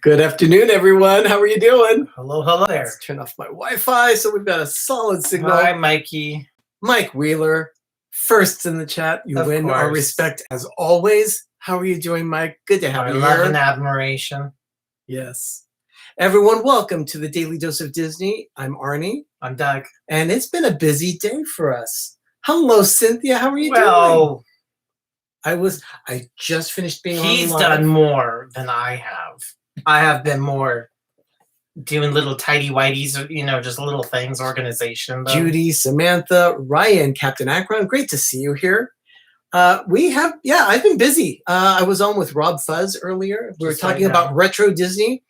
Good afternoon, everyone. How are you doing? Hello, hello there. Let's turn off my Wi-Fi so we've got a solid signal. Hi, Mikey. Mike Wheeler, first in the chat. You win our respect as always. How are you doing, Mike? Good to have you here. Love and admiration. Yes. Everyone, welcome to the Daily Dose of Disney. I'm Arnie. I'm Doug. And it's been a busy day for us. Hello, Cynthia. How are you doing? I just finished being on live. He's done more than I have. I have been more doing little tidy-whities, just little things, organization. Though. Judy, Samantha, Ryan, Captain Akron, great to see you here. I've been busy. I was on with Rob Fuzz earlier. We were talking about retro Disney.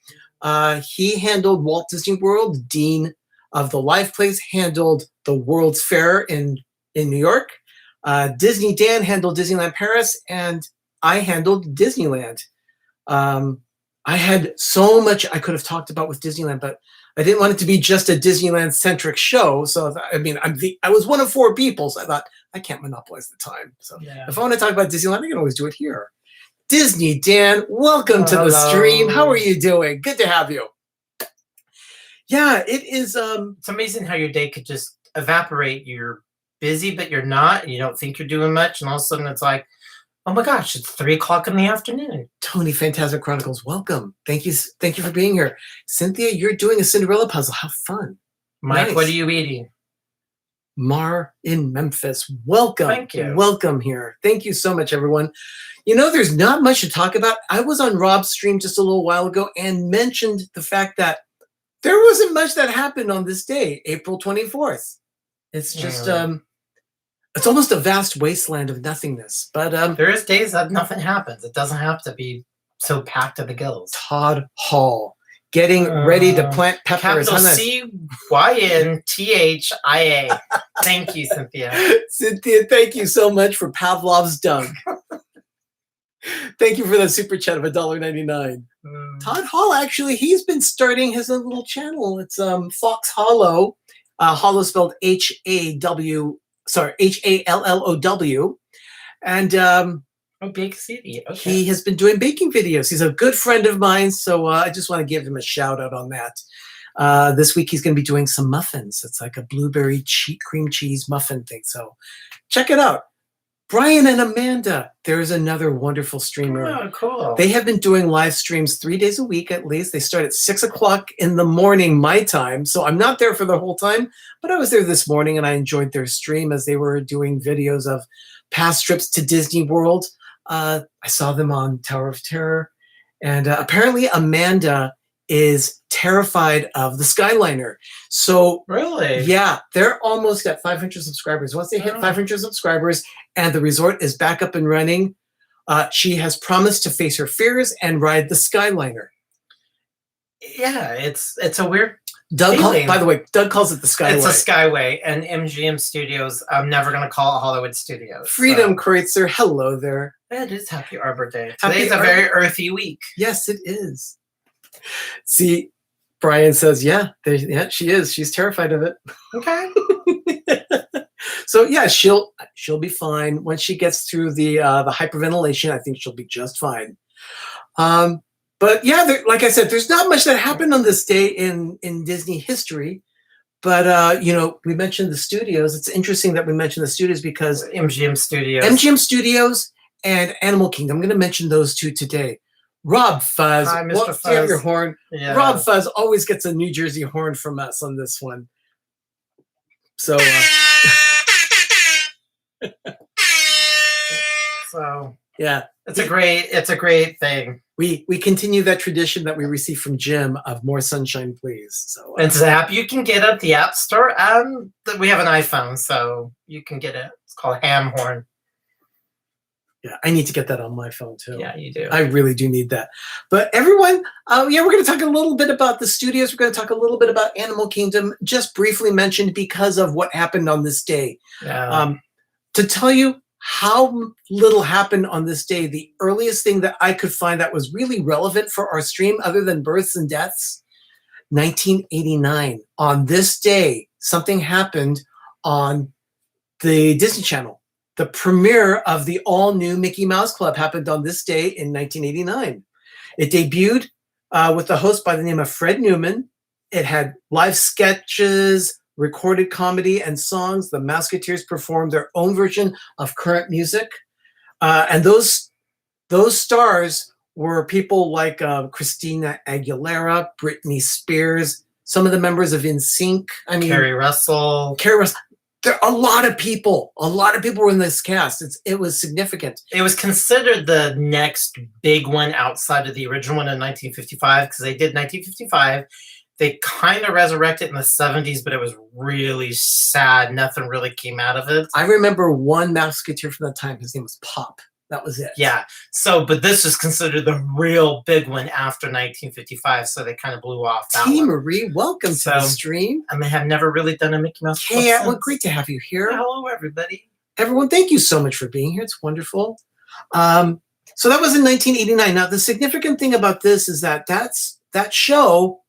He handled Walt Disney World. Dean of the Live Place handled the World's Fair in New York. Disney Dan handled Disneyland Paris, and I handled Disneyland. I had so much I could have talked about with Disneyland, but I didn't want it to be just a Disneyland-centric show. So, I was one of 4 people, so I thought, I can't monopolize the time. So if I want to talk about Disneyland, I can always do it here. Disney Dan, welcome to the stream. How are you doing? Good to have you. Yeah, it is. It's amazing how your day could just evaporate. You're busy, but you're not. You don't think you're doing much, and all of a sudden it's like, oh my gosh, it's 3 o'clock in the afternoon. Tony, Phantasmic Chronicles, welcome. Thank you for being here. Cynthia, you're doing a Cinderella puzzle. How fun. Mike, nice. What are you eating? Mar in Memphis, welcome. Thank you. Welcome here. Thank you so much, everyone. There's not much to talk about. I was on Rob's stream just a little while ago and mentioned the fact that there wasn't much that happened on this day, April 24th. It's just, it's almost a vast wasteland of nothingness. But there is days that nothing happens. It doesn't have to be so packed to the gills. Todd Hall getting ready to plant peppers. Capital CYNTHIA. Thank you, Cynthia. Cynthia, thank you so much for Pavlov's Doug. Thank you for that super chat of $1.99. Todd Hall, actually, he's been starting his own little channel. It's Fox Hollow. Hollow spelled H-A-L-L-O-W. And big city. Okay. He has been doing baking videos. He's a good friend of mine, so I just want to give him a shout out on that. This week he's going to be doing some muffins. It's like a blueberry cream cheese muffin thing. So check it out. Brian and Amanda, there's another wonderful streamer. Oh, cool. They have been doing live streams 3 days a week at least. They start at 6 o'clock in the morning, my time. So I'm not there for the whole time, but I was there this morning and I enjoyed their stream as they were doing videos of past trips to Disney World. I saw them on Tower of Terror. And apparently Amanda is terrified of the Skyliner. So really, yeah, they're almost at 500 subscribers. Once they hit 500 subscribers and the resort is back up and running, she has promised to face her fears and ride the Skyliner. Yeah, it's a weird Doug by the way, Doug calls it the Skyway. It's a Skyway, and MGM Studios, I'm never going to call it Hollywood Studios. Freedom Kreutzer, hello there. It is Happy Arbor Day. Today's a very earthy week. Yes, it is. See, Brian says, yeah, she is. She's terrified of it. Okay. So yeah, she'll be fine once she gets through the hyperventilation. I think she'll be just fine. But yeah, like I said, there's not much that happened on this day in Disney history. But we mentioned the studios. It's interesting that we mentioned the studios because MGM Studios and Animal Kingdom. I'm going to mention those two today. Rob Fuzz. Hi, Mr. Fuzz. Do you have your horn? Yeah. Rob Fuzz always gets a New Jersey horn from us on this one. So, yeah, it's a great thing. We continue that tradition that we received from Jim of more sunshine, please. So it's an app you can get at the App Store, and we have an iPhone, so you can get it. It's called Ham Horn. Yeah, I need to get that on my phone too. Yeah, you do. I really do need that. But everyone, we're going to talk a little bit about the studios. We're going to talk a little bit about Animal Kingdom, just briefly mentioned because of what happened on this day. Yeah. To tell you how little happened on this day, the earliest thing that I could find that was really relevant for our stream, other than births and deaths, 1989. On this day, something happened on the Disney Channel. The premiere of the all-new Mickey Mouse Club happened on this day in 1989. It debuted with a host by the name of Fred Newman. It had live sketches, recorded comedy, and songs. The Mouseketeers performed their own version of current music. And those stars were people like Christina Aguilera, Britney Spears, some of the members of NSYNC. Carrie Russell. There are a lot of people. A lot of people were in this cast. It was significant. It was considered the next big one outside of the original one in 1955 because they did 1955. They kind of resurrected in the 70s, but it was really sad. Nothing really came out of it. I remember one Mouseketeer from that time. His name was Pop. That was it. Yeah. So, but this was considered the real big one after 1955, so they kind of blew off that T. one. Marie, welcome to the stream. And they have never really done a Mickey Mouse Club Hey, well, great to have you here. Hello, everybody. Everyone, thank you so much for being here. It's wonderful. So that was in 1989. Now, the significant thing about this is that that show,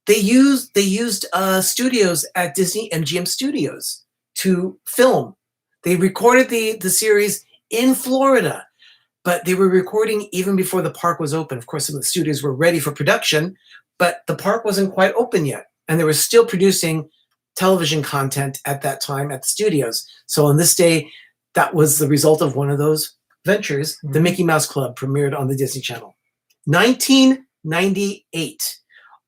they used studios at Disney MGM Studios to film. They recorded the series in Florida, but they were recording even before the park was open. Of course, some of the studios were ready for production, but the park wasn't quite open yet. And they were still producing television content at that time at the studios. So on this day, that was the result of one of those ventures. The Mickey Mouse Club premiered on the Disney Channel. 1998.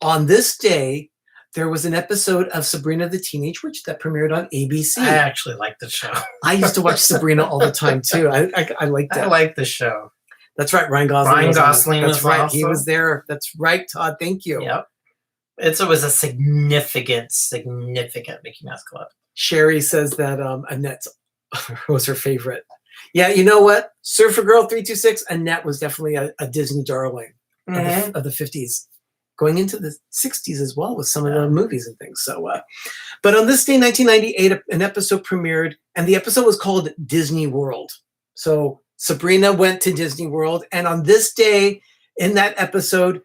On this day, there was an episode of Sabrina the Teenage Witch that premiered on ABC. I actually like the show. I used to watch Sabrina all the time too. I liked it. I like the show. That's right. Ryan Gosling. That's was right. awesome. He was there. That's right, Todd. Thank you. Yep. It was a significant Mickey Mouse Club. Sherry says that Annette was her favorite. Yeah, you know what? Surfer Girl 326, Annette was definitely a Disney darling of the 50s. Going into the 60s as well with some of the movies and things. So, but on this day, 1998, an episode premiered, and the episode was called Disney World. So Sabrina went to Disney World, and on this day, in that episode,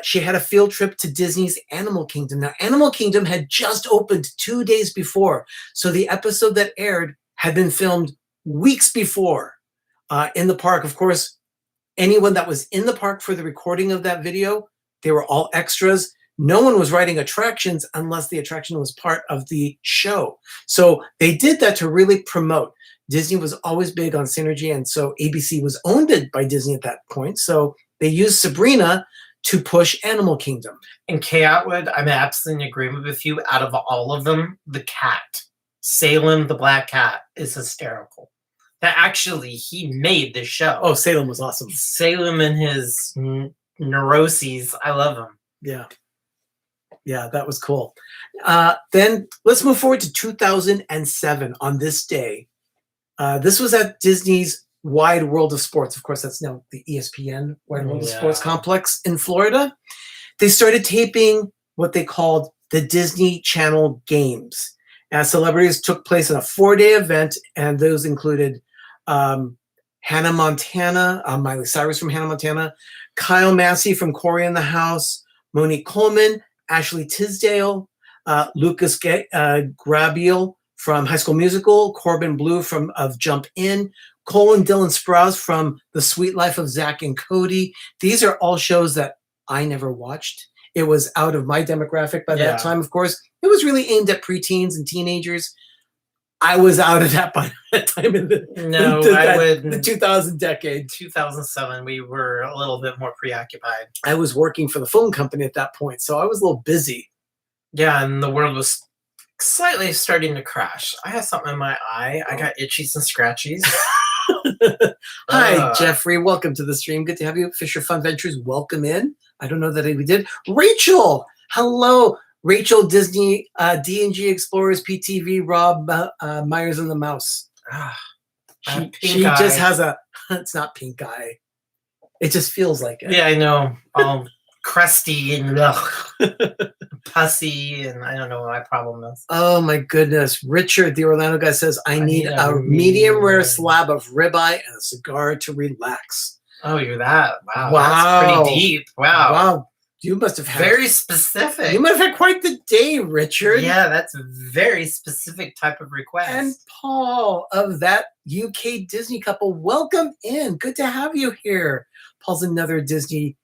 she had a field trip to Disney's Animal Kingdom. Now, Animal Kingdom had just opened 2 days before, so the episode that aired had been filmed weeks before in the park. Of course, anyone that was in the park for the recording of that video, they were all extras. No one was writing attractions unless the attraction was part of the show. So they did that to really promote. Disney was always big on synergy, and so ABC was owned by Disney at that point. So they used Sabrina to push Animal Kingdom. And Kay Atwood, I'm absolutely in agreement with you. Out of all of them, the cat, Salem the Black Cat, is hysterical. That actually, he made the show. Oh, Salem was awesome. Salem and his neuroses. I love him. Yeah. Yeah, that was cool. Then let's move forward to 2007 on this day. This was at Disney's Wide World of Sports. Of course, that's now the ESPN Wide World of Sports complex in Florida. They started taping what they called the Disney Channel Games. As celebrities took place in a 4-day event, and those included Hannah Montana, Miley Cyrus from Hannah Montana, Kyle Massey from Corey in the House, Monique Coleman, Ashley Tisdale, Lucas Grabeel from High School Musical, Corbin Bleu of Jump In, Cole and Dylan Sprouse from The Sweet Life of Zach and Cody. These are all shows that I never watched. It was out of my demographic by that time, of course. It was really aimed at preteens and teenagers. I was out of that by that time in the 2000 decade. 2007, we were a little bit more preoccupied. I was working for the phone company at that point, so I was a little busy. Yeah, and the world was slightly starting to crash. I had something in my eye. I got itchies and scratchies. Hi, Jeffrey. Welcome to the stream. Good to have you. Fisher Fun Ventures, welcome in. I don't know that we did. Rachel, hello. Rachel, Disney, D&G Explorers, PTV, Rob, Myers and the Mouse. She just has it's not pink eye. It just feels like it. Yeah, I know. Crusty and pussy, and I don't know what my problem is. Oh my goodness. Richard, the Orlando guy, says, I need a medium rare slab of ribeye and a cigar to relax. Oh, you're that. Wow. That's pretty deep. Wow. You must have had Very specific. You might have had quite the day, Richard. Yeah, that's a very specific type of request. And Paul of that UK Disney couple, welcome in. Good to have you here. Paul's another Disney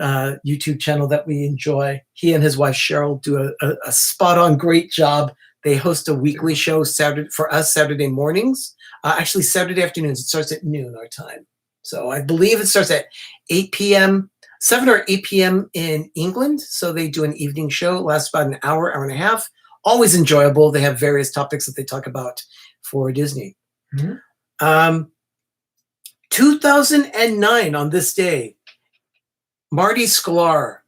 YouTube channel that we enjoy. He and his wife Cheryl do a spot-on great job. They host a weekly show Saturday mornings. Actually, Saturday afternoons. It starts at noon our time. So I believe it starts at 8 p.m., 7 or 8 p.m. in England. So they do an evening show. It lasts about an hour, hour and a half. Always enjoyable. They have various topics that they talk about for Disney. 2009 on this day, Marty Sklar.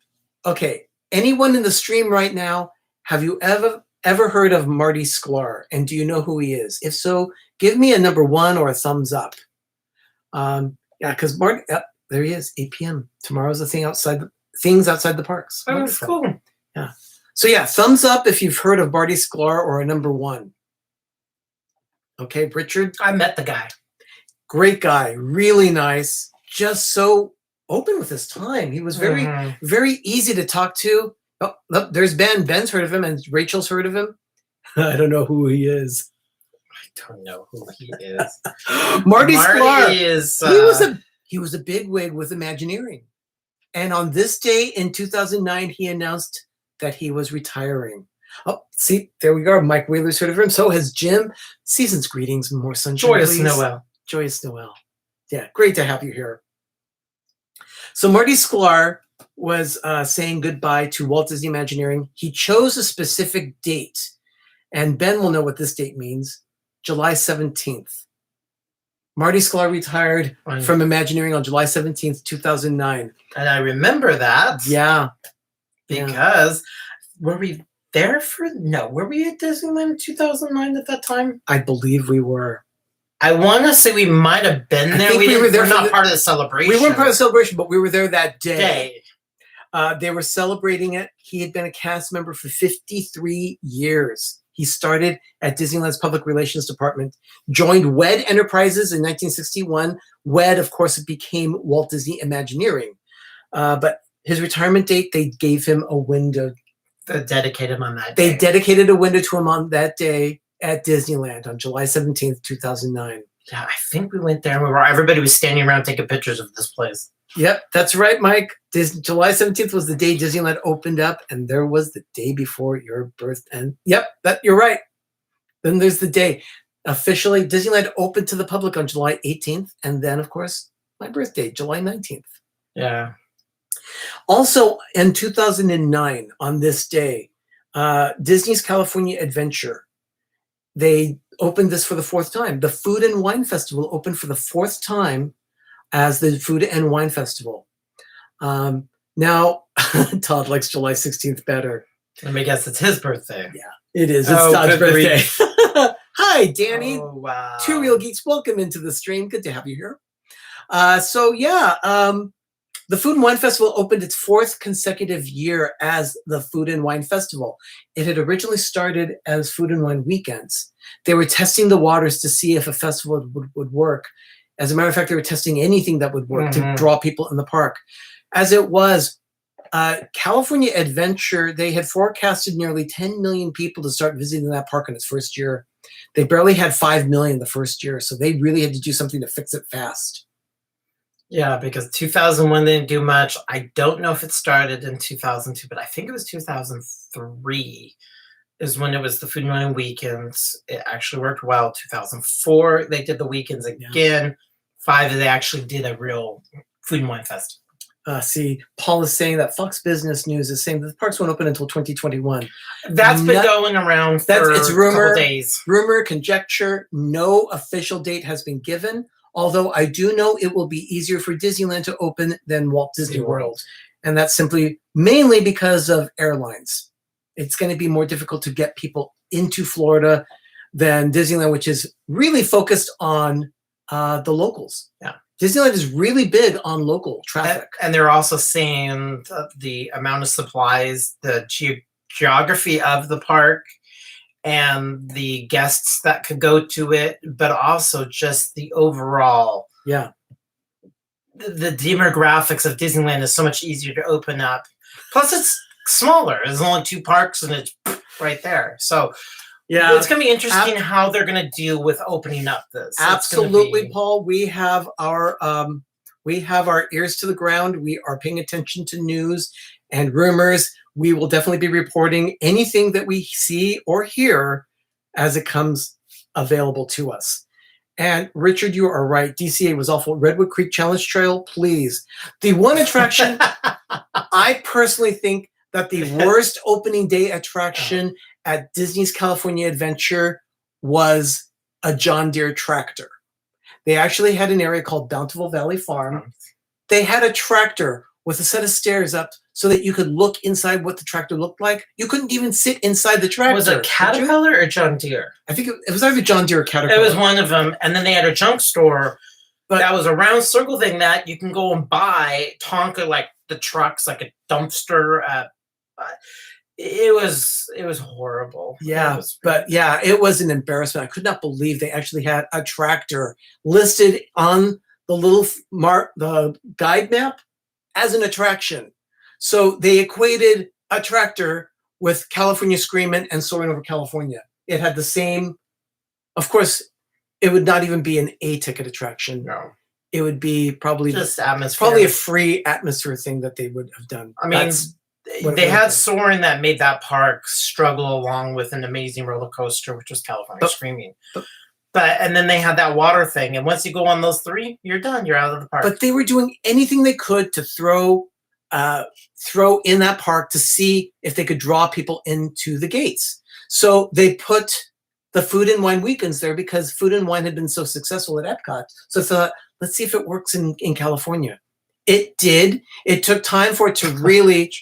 Okay, anyone in the stream right now, have you ever heard of Marty Sklar? And do you know who he is? If so, give me a number 1 or a thumbs up. Yeah, because Marty, there he is, 8 p.m. Tomorrow's the things outside the parks. Oh, that's cool. Yeah. So yeah, thumbs up if you've heard of Marty Sklar or a number 1. Okay, Richard. I met the guy. Great guy, really nice, just so open with his time. He was very, very easy to talk to. Oh, look, there's Ben. Ben's heard of him, and Rachel's heard of him. I don't know who he is. I don't know who he is. Marty Sklar is. He was a bigwig with Imagineering, and on this day in 2009, he announced that he was retiring. Oh, see, there we go. Mike Wheeler's heard of him. So has Jim. Season's greetings, more sunshine. Joyous please. Noel. Joyous Noel. Yeah, great to have you here. So Marty Sklar was saying goodbye to Walt Disney Imagineering. He chose a specific date, and Ben will know what this date means. July 17th. Marty Sklar retired from Imagineering on July 17th, 2009. And I remember that. Yeah. Because were we there were we at Disneyland in 2009 at that time? I believe we were. I want to say we might have been there. We were there. We're not part of the celebration. We weren't part of the celebration, but we were there that day. They were celebrating it. He had been a cast member for 53 years. He started at Disneyland's Public Relations Department, joined WED Enterprises in 1961. WED, of course, it became Walt Disney Imagineering. But his retirement date, they gave him a window. They dedicated him on that day. They dedicated a window to him on that day at Disneyland on July 17th, 2009. Yeah, I think we went there and everybody was standing around taking pictures of this place. Yep, that's right, Mike. July 17th was the day Disneyland opened up, and there was the day before your birth. And yep, you're right. Then there's the day. Officially, Disneyland opened to the public on July 18th, and then, of course, my birthday, July 19th. Yeah. Also, in 2009, on this day, Disney's California Adventure, they opened this for the 4th time. The Food and Wine Festival opened for the 4th time as the Food and Wine Festival. Now, Todd likes July 16th better. Let me guess, it's his birthday. Yeah, it is. It's Todd's birthday. Hi, Danny. Oh, wow. 2 Real Geeks, welcome into the stream. Good to have you here. The Food and Wine Festival opened its 4th consecutive year as the Food and Wine Festival. It had originally started as Food and Wine Weekends. They were testing the waters to see if a festival would work. As a matter of fact, they were testing anything that would work to draw people in the park. As it was, California Adventure, they had forecasted nearly 10 million people to start visiting that park in its first year. They barely had 5 million the first year, so they really had to do something to fix it fast. Yeah, because 2001 they didn't do much. I don't know if it started in 2002, but I think it was 2003 is when it was the Food and Wine Weekends. It actually worked well. 2004, they did the weekends again. Yeah. 5, they actually did a real Food and Wine Festival. See, Paul is saying that Fox Business News is saying that the parks won't open until 2021. That's been going around for it's rumor, a couple days. Rumor, conjecture, no official date has been given. Although I do know it will be easier for Disneyland to open than Walt Disney World. And that's simply mainly because of airlines. It's going to be more difficult to get people into Florida than Disneyland, which is really focused on the locals. Yeah. Disneyland is really big on local traffic. And they're also saying the amount of supplies, the geography of the park, and the guests that could go to it, but also just the overall the demographics of Disneyland is so much easier to open up. Plus, it's smaller. There's only 2 parks, and it's right there. So, Yeah, it's going to be interesting how they're going to deal with opening up this. Absolutely, Paul. We have our ears to the ground. We are paying attention to news and rumors. We will definitely be reporting anything that we see or hear as it comes available to us. And Richard, you are right. DCA was awful. Redwood Creek Challenge Trail, please. The one attraction, I personally think that the worst opening day attraction at Disney's California Adventure was a John Deere tractor. They actually had an area called Bountiful Valley Farm. They had a tractor with a set of stairs up so that you could look inside what the tractor looked like. You couldn't even sit inside the tractor. Was it Caterpillar or John Deere? I think it was either John Deere or Caterpillar. It was one of them. And then they had a junk store that was a round circle thing that you can go and buy Tonka, like the trucks, like a dumpster. It was horrible. Yeah, it was an embarrassment. I could not believe they actually had a tractor listed on the little the guide map as an attraction. So they equated a tractor with California Screamin' and Soaring Over California. It had the same, of course, it would not even be an A-ticket attraction. No. It would be probably just atmosphere. Probably a free atmosphere thing that they would have done. I mean, they had Soarin' that made that park struggle along with an amazing roller coaster, which was California Screaming. And then they had that water thing, and once you go on those 3, you're done. You're out of the park. But they were doing anything they could to throw in that park to see if they could draw people into the gates. So they put the food and wine weekends there because food and wine had been so successful at Epcot. So I thought, let's see if it works in California. It did. It took time for it to really.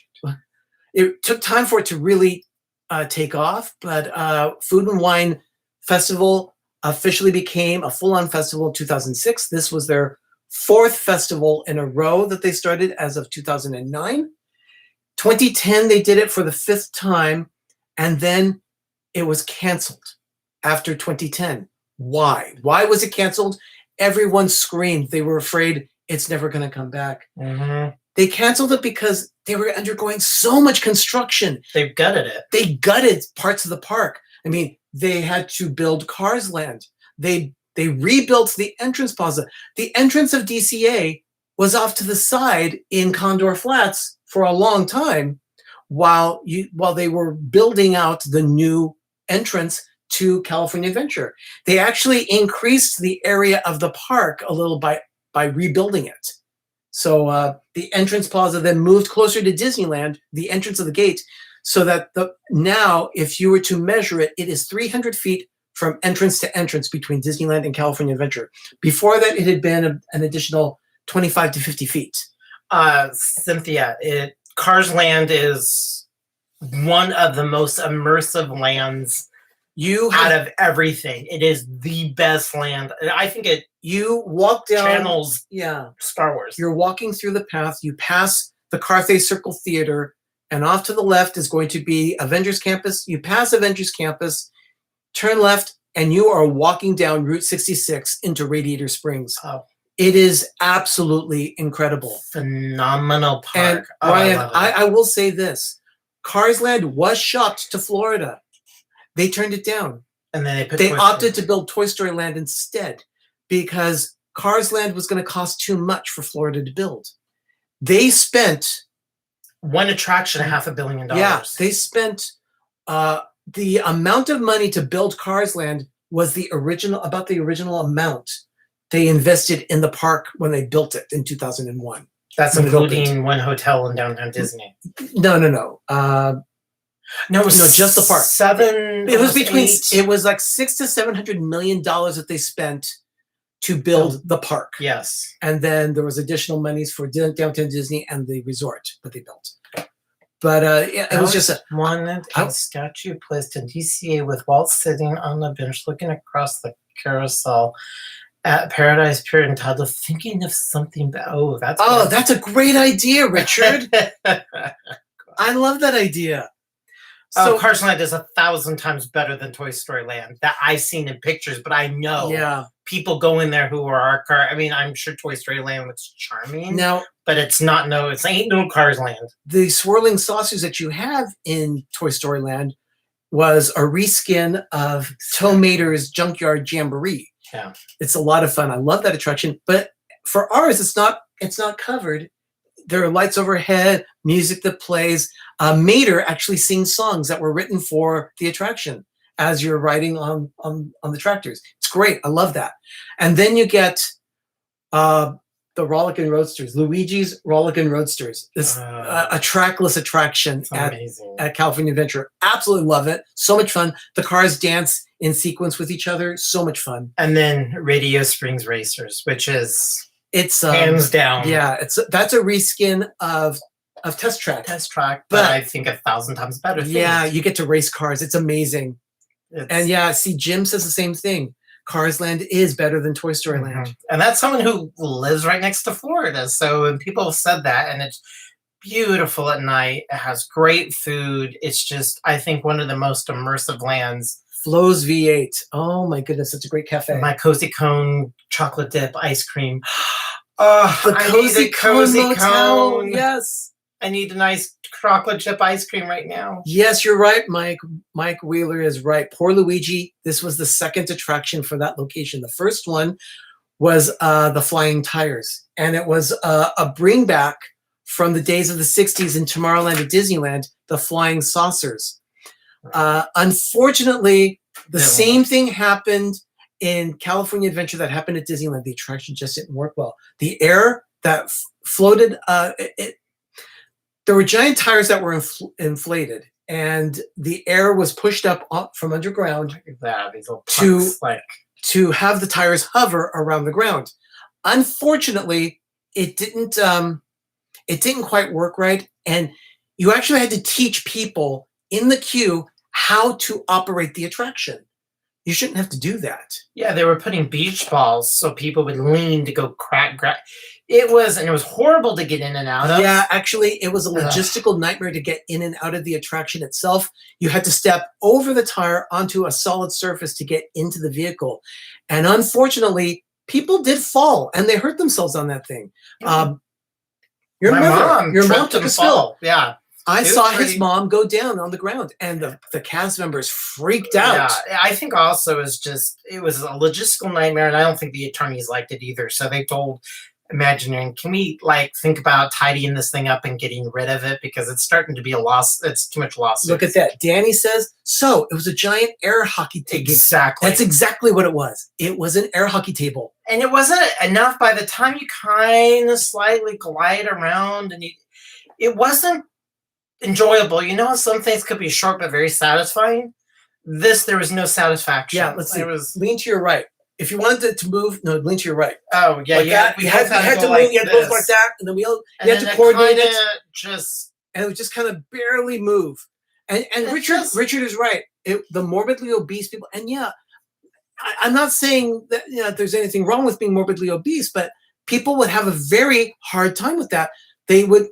Take off, but Food and Wine Festival officially became a full-on festival in 2006. This was their 4th festival in a row that they started as of 2009. 2010, they did it for the 5th time, and then it was canceled after 2010. Why? Why was it canceled? Everyone screamed. They were afraid it's never going to come back. Mm-hmm. They canceled it because they were undergoing so much construction. They gutted it. They gutted parts of the park. I mean, they had to build Cars Land. They rebuilt the entrance plaza. The entrance of DCA was off to the side in Condor Flats for a long time while they were building out the new entrance to California Adventure. They actually increased the area of the park a little by rebuilding it. So the entrance plaza then moved closer to Disneyland, the entrance of the gate, so that now, if you were to measure it, it is 300 feet from entrance to entrance between Disneyland and California Adventure. Before that, it had been an additional 25 to 50 feet. Cynthia, Cars Land is one of the most immersive lands out of everything. It is the best land. I think you walk down channels Star Wars. You're walking through the path. You pass the Carthay Circle Theater, and off to the left is going to be Avengers Campus. You pass Avengers Campus, turn left, and you are walking down Route 66 into Radiator Springs. Oh. It is absolutely incredible. Phenomenal park. And Ryan, I will say this. Cars Land was shopped to Florida. They turned it down. And then they opted to build Toy Story Land instead because Cars Land was going to cost too much for Florida to build. They spent one attraction, $500 million. Yeah, they spent the amount of money to build Cars Land was about the original amount they invested in the park when they built it in 2001. That's including one hotel in downtown Disney. No, just the park. It was like $600 to $700 million that they spent to build the park. Yes. And then there was additional monies for downtown Disney and the resort that they built. But it was just wanted a statue placed in DCA with Walt sitting on the bench looking across the carousel at Paradise Pier entitled "Thinking of Something." That's a great idea, Richard. I love that idea. So Cars Land is 1,000 times better than Toy Story Land that I've seen in pictures, but I know people go in there who are our car. I mean, I'm sure Toy Story Land looks charming. Now, but it's not it ain't no Cars Land. The swirling saucers that you have in Toy Story Land was a reskin of Tow Mater's Junkyard Jamboree. Yeah. It's a lot of fun. I love that attraction. But for ours, it's not covered. There are lights overhead, music that plays. Mater actually sings songs that were written for the attraction as you're riding on the tractors. It's great. I love that. And then you get the Rollicking Roadsters, Luigi's Rollicking Roadsters. This a trackless attraction at California Adventure. Absolutely love it. So much fun. The cars dance in sequence with each other. So much fun. And then Radio Springs Racers, which is hands down. Yeah, that's a reskin of Test Track. Test Track, but I think 1,000 times better. Yeah, you get to race cars. It's amazing. And yeah, see, Jim says the same thing. Cars Land is better than Toy Story Land. And that's someone who lives right next to Florida. So and people have said that, and it's beautiful at night. It has great food. It's just, I think, one of the most immersive lands. Flo's V8. Oh my goodness, it's a great cafe. My Cozy Cone chocolate dip ice cream. The Cozy Cone. Yes. I need a nice chocolate chip ice cream right now. Yes, you're right, Mike. Mike Wheeler is right. Poor Luigi. This was the second attraction for that location. The first one was the Flying Tires. And it was a bring back from the days of the 60s in Tomorrowland at Disneyland, the Flying Saucers. Unfortunately, the same thing happened in California Adventure that happened at Disneyland. The attraction just didn't work well. The air that floated, there were giant tires that were inflated, and the air was pushed up from underground to have the tires hover around the ground. Unfortunately, it didn't quite work right, and you actually had to teach people in the queue how to operate the attraction. You shouldn't have to do that. Yeah, they were putting beach balls so people would lean to go crack. It was horrible to get in and out of. Yeah, actually, it was a logistical nightmare to get in and out of the attraction itself. You had to step over the tire onto a solid surface to get into the vehicle. And unfortunately, people did fall, and they hurt themselves on that thing. Your mom took a spill. Yeah. I saw his mom go down on the ground, and the cast members freaked out. Yeah, I think also it was a logistical nightmare, and I don't think the attorneys liked it either. So they told Imagineering, can we think about tidying this thing up and getting rid of it, because it's starting to be a loss. It's too much loss. Look at that. Danny says, so it was a giant air hockey table. Exactly. That's exactly what it was. It was an air hockey table. And it wasn't enough by the time you kind of slightly glide around, and it wasn't enjoyable. You know, some things could be short but very satisfying. There was no satisfaction. Yeah, let's see. Lean to your right. If you wanted to move, no, lean to your right. Oh, yeah, we had to move. You had to move like that, and then you had to coordinate it. And it would just kind of barely move. And Richard is right. The morbidly obese people, and yeah, I'm not saying that there's anything wrong with being morbidly obese, but people would have a very hard time with that. They would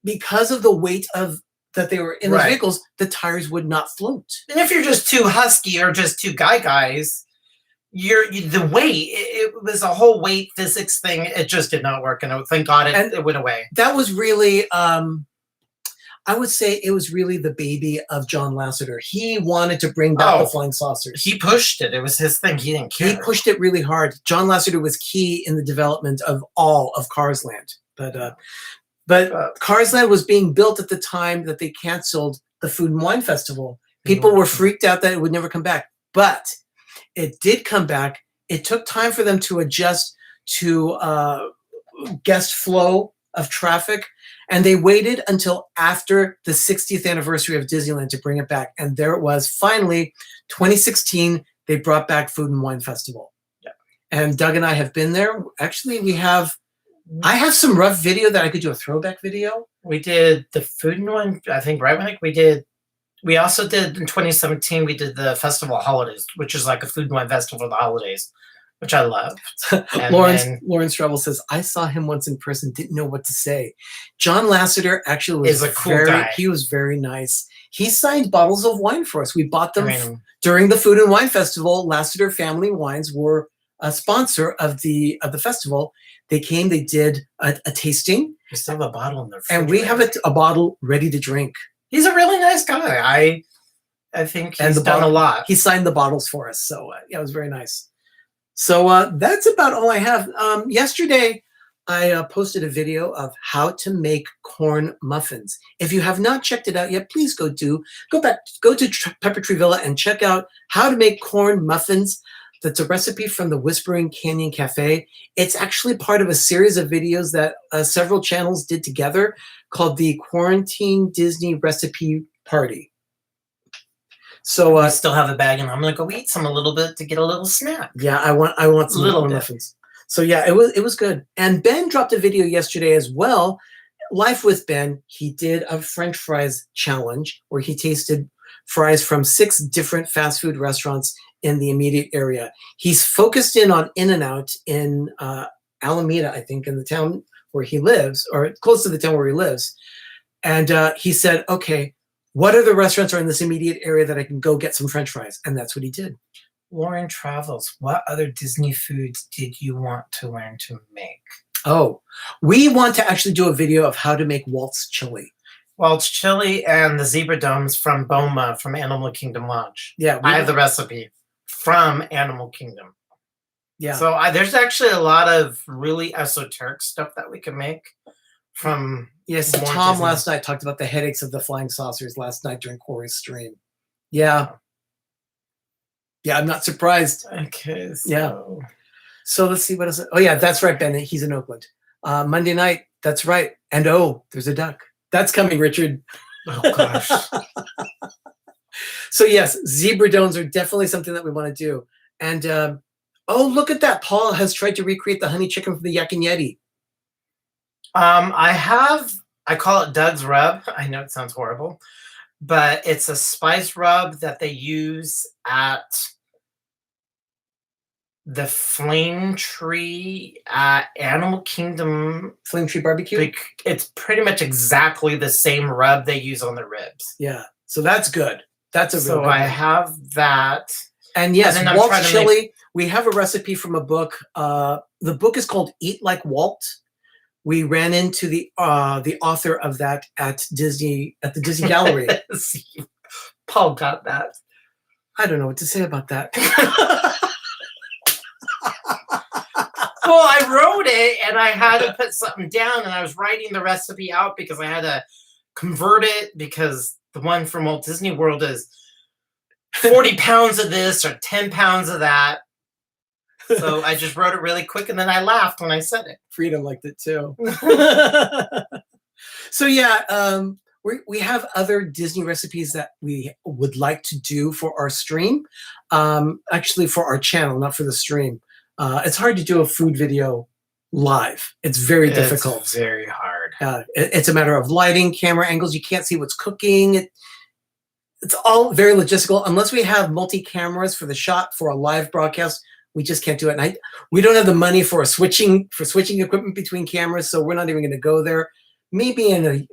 because of the weight that they were in the vehicles, the tires would not float. And if you're just too husky or just too guys, the weight, it was a whole weight physics thing. It just did not work, and thank God it went away. That was really, I would say, it was really the baby of John Lasseter. He wanted to bring back the Flying Saucers. He pushed it. It was his thing. He didn't care. He pushed it really hard. John Lasseter was key in the development of all of Cars Land. But Cars Land was being built at the time that they canceled the Food and Wine Festival. People were freaked out that it would never come back. But it did come back. It took time for them to adjust to guest flow of traffic. And they waited until after the 60th anniversary of Disneyland to bring it back. And there it was. Finally, 2016, they brought back Food and Wine Festival. Yeah. And Doug and I have been there. Actually, I have some rough video that I could do a throwback video. We did the Food and Wine, I think, right, Mike? We also did, in 2017, we did the Festival of Holidays, which is like a Food and Wine festival for the holidays, which I loved. Lawrence Treble says, I saw him once in person, didn't know what to say. John Lasseter actually was a cool guy. He was very nice. He signed bottles of wine for us. We bought them during the Food and Wine Festival. Lasseter family wines were a sponsor of the festival. They came, they did a tasting. We still have a bottle in the and we have a bottle ready to drink. He's a really nice guy. I think he's done a lot. He signed the bottles for us, so yeah, it was very nice. So that's about all I have. Yesterday, I posted a video of how to make corn muffins. If you have not checked it out yet, please go to Pepper Tree Villa and check out how to make corn muffins. That's a recipe from the Whispering Canyon Cafe. It's actually part of a series of videos that several channels did together called the Quarantine Disney Recipe Party. So I still have a bag, and I'm gonna go eat some a little bit to get a little snack. Yeah, I want some corn muffins. So yeah, it was good. And Ben dropped a video yesterday as well. Life with Ben. He did a French fries challenge where he tasted fries from 6 different fast food restaurants in the immediate area. He's focused in on In-N-Out in Alameda, I think, in the town where he lives, or close to the town where he lives. And he said, okay, what are the restaurants are in this immediate area that I can go get some French fries? And that's what he did. Lauren Travels, what other Disney foods did you want to learn to make? Oh, we want to actually do a video of how to make Walt's chili. Walt's chili and the zebra domes from Boma from Animal Kingdom Lodge. Yeah, I have the recipe from Animal Kingdom. Yeah. So there's actually a lot of really esoteric stuff that we can make from. Yes, Tom Disney. Last night talked about the headaches of the flying saucers last night during Corey's stream. Yeah. Yeah, I'm not surprised. Okay. So. Yeah. So let's see what else. Oh yeah, that's right, Ben. He's in Oakland. Monday night. That's right. And there's a duck. That's coming, Richard. Oh gosh. So yes, zebra domes are definitely something that we want to do. And look at that. Paul has tried to recreate the honey chicken from the Yak and Yeti. I call it Doug's rub. I know it sounds horrible, but it's a spice rub that they use at the Flame Tree Animal Kingdom. Flame Tree Barbecue? It's pretty much exactly the same rub they use on the ribs. Yeah. So that's good. That's a so I have that. And yes, Walt's chili. We have a recipe from a book. The book is called Eat Like Walt. We ran into the author of that at the Disney Gallery. Paul got that. I don't know what to say about that. Well, I wrote it and I had to put something down, and I was writing the recipe out because I had to convert it because the one from Walt Disney World is 40 pounds of this or 10 pounds of that. So I just wrote it really quick, and then I laughed when I said it. Freedom liked it too. So yeah, we have other Disney recipes that we would like to do for our stream. Actually, for our channel, not for the stream. It's hard to do a food video live. It's very difficult. It's very hard. It's a matter of lighting, camera angles. You can't see what's cooking. It's all very logistical. Unless we have multi-cameras for the shot for a live broadcast, we just can't do it. And we don't have the money for switching equipment between cameras, so we're not even going to go there. Maybe in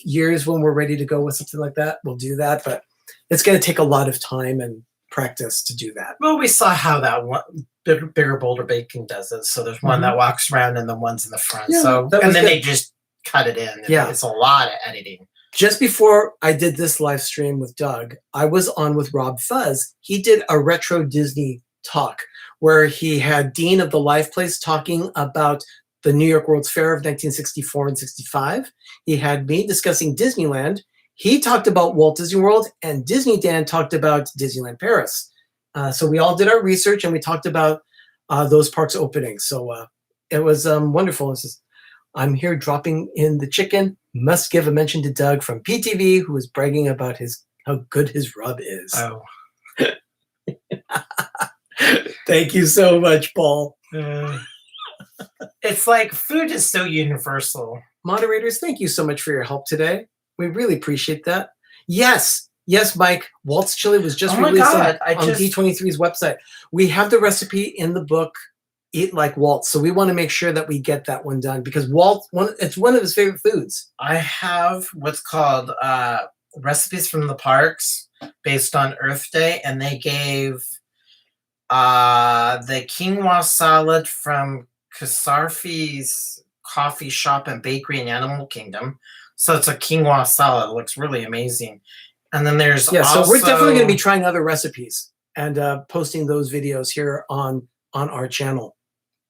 years when we're ready to go with something like that, we'll do that. But it's going to take a lot of time and practice to do that. Well, we saw how that one Bigger Boulder Baking does it. So there's one that walks around and the one's in the front. Yeah, so and then they just cut it in. Yeah, it's a lot of editing. Just before I did this live stream with Doug, I was on with Rob Fuzz. He did a retro Disney talk where he had Dean of the Live Place talking about the New York World's Fair of 1964 and 65. He had me discussing Disneyland. He talked about Walt Disney World, and Disney Dan talked about Disneyland Paris. So we all did our research, and we talked about those parks opening. So it was wonderful. It says, I'm here dropping in the chicken. Must give a mention to Doug from PTV, who is bragging about how good his rub is. Oh. Thank you so much, Paul. It's like food is so universal. Moderators, thank you so much for your help today. We really appreciate that. Yes, Mike. Walt's chili was just released on D23's website. We have the recipe in the book, Eat Like Walt. So we want to make sure that we get that one done because it's one of his favorite foods. I have what's called recipes from the parks based on Earth Day, and they gave The quinoa salad from Kasarfi's Coffee Shop and Bakery in Animal Kingdom. So it's a quinoa salad. It looks really amazing. And then there's so we're definitely going to be trying other recipes and posting those videos here on our channel.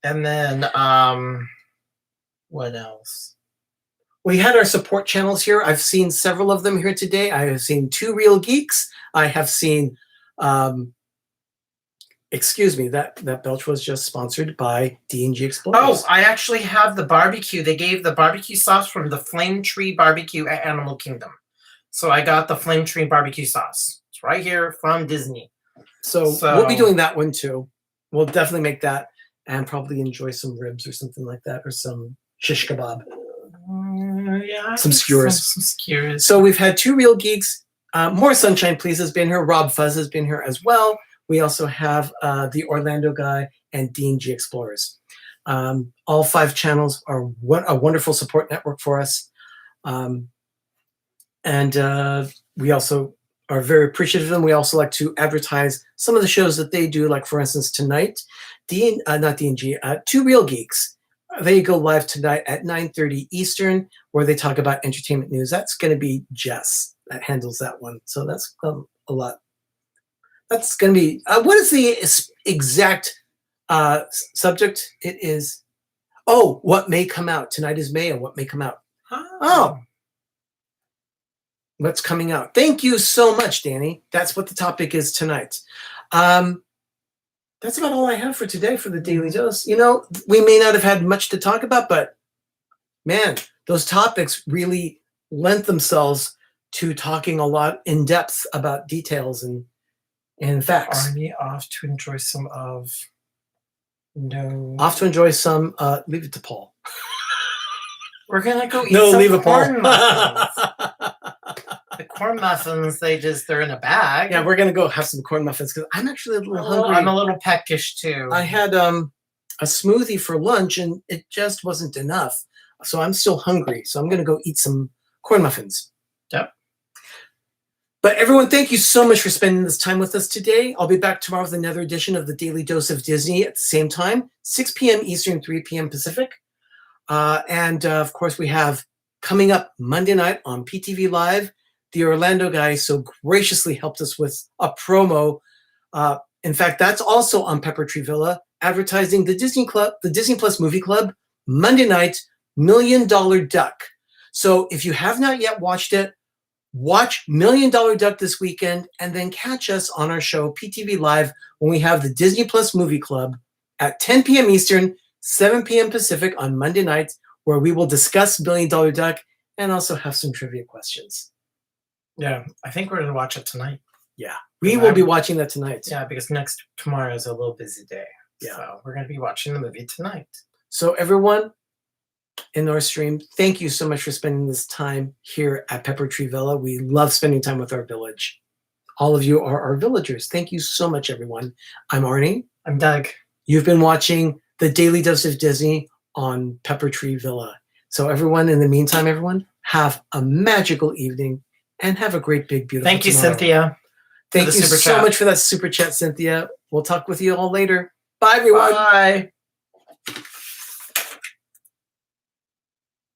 And then what else? We had our support channels here. I've seen several of them here today. I have seen Two Real Geeks. I have seen, excuse me, that belch was just sponsored by D&G Explorers. Oh, I actually have the barbecue. They gave the barbecue sauce from the Flame Tree Barbecue at Animal Kingdom. So I got the Flame Tree Barbecue sauce. It's right here from Disney. So we'll be doing that one too. We'll definitely make that and probably enjoy some ribs or something like that, or some shish kebab. Yeah, some skewers. Some skewers. So we've had Two Real Geeks. More Sunshine Please has been here. Rob Fuzz has been here as well. We also have the Orlando Guy and D&G Explorers. All 5 channels are a wonderful support network for us. And we also are very appreciative of them. We also like to advertise some of the shows that they do, like for instance tonight, not D&G, Two Real Geeks. They go live tonight at 9:30 Eastern, where they talk about entertainment news. That's going to be Jess that handles that one. So that's a lot. That's going to be, what is the exact subject? It is, what may come out. Tonight is May and what may come out. Oh, what's coming out. Thank you so much, Danny. That's what the topic is tonight. That's about all I have for today for the Daily Dose. You know, we may not have had much to talk about, but man, those topics really lent themselves to talking a lot in depth about details and facts. Arnie off to enjoy some of Off to enjoy some. Leave it to Paul. We're gonna go eat some leave it, corn Paul. muffins. The corn muffins, they're in a bag. Yeah, we're gonna go have some corn muffins because I'm actually a little hungry. I'm a little peckish too. I had a smoothie for lunch and it just wasn't enough, so I'm still hungry. So I'm gonna go eat some corn muffins. Yep. But everyone, thank you so much for spending this time with us today. I'll be back tomorrow with another edition of the Daily Dose of Disney at the same time, 6 p.m. Eastern, 3 p.m. Pacific. And of course, we have coming up Monday night on PTV Live, the Orlando guy so graciously helped us with a promo. In fact, that's also on Pepper Tree Villa, advertising the Disney Plus Movie Club, Monday night, $1 Million Duck. So if you have not yet watched it, watch $1 Million Duck this weekend, and then catch us on our show, PTV Live, when we have the Disney Plus Movie Club at 10 p.m. Eastern, 7 p.m. Pacific on Monday nights, where we will discuss $1 Million Duck and also have some trivia questions. Yeah, I think we're going to watch it tonight. Yeah, we will be watching that tonight. Yeah, because tomorrow is a little busy day. Yeah. So we're going to be watching the movie tonight. So everyone in our stream, thank you so much for spending this time here at Pepper Tree Villa. We love spending time with our village. All of you are our villagers. Thank you so much, everyone. I'm Arnie. I'm Doug. You've been watching the Daily Dose of Disney on Pepper Tree Villa. So everyone, in the meantime, everyone, have a magical evening and have a great, big, beautiful Thank you, tomorrow. Cynthia. Thank you so much for that super chat, Cynthia. We'll talk with you all later. Bye, everyone. Bye.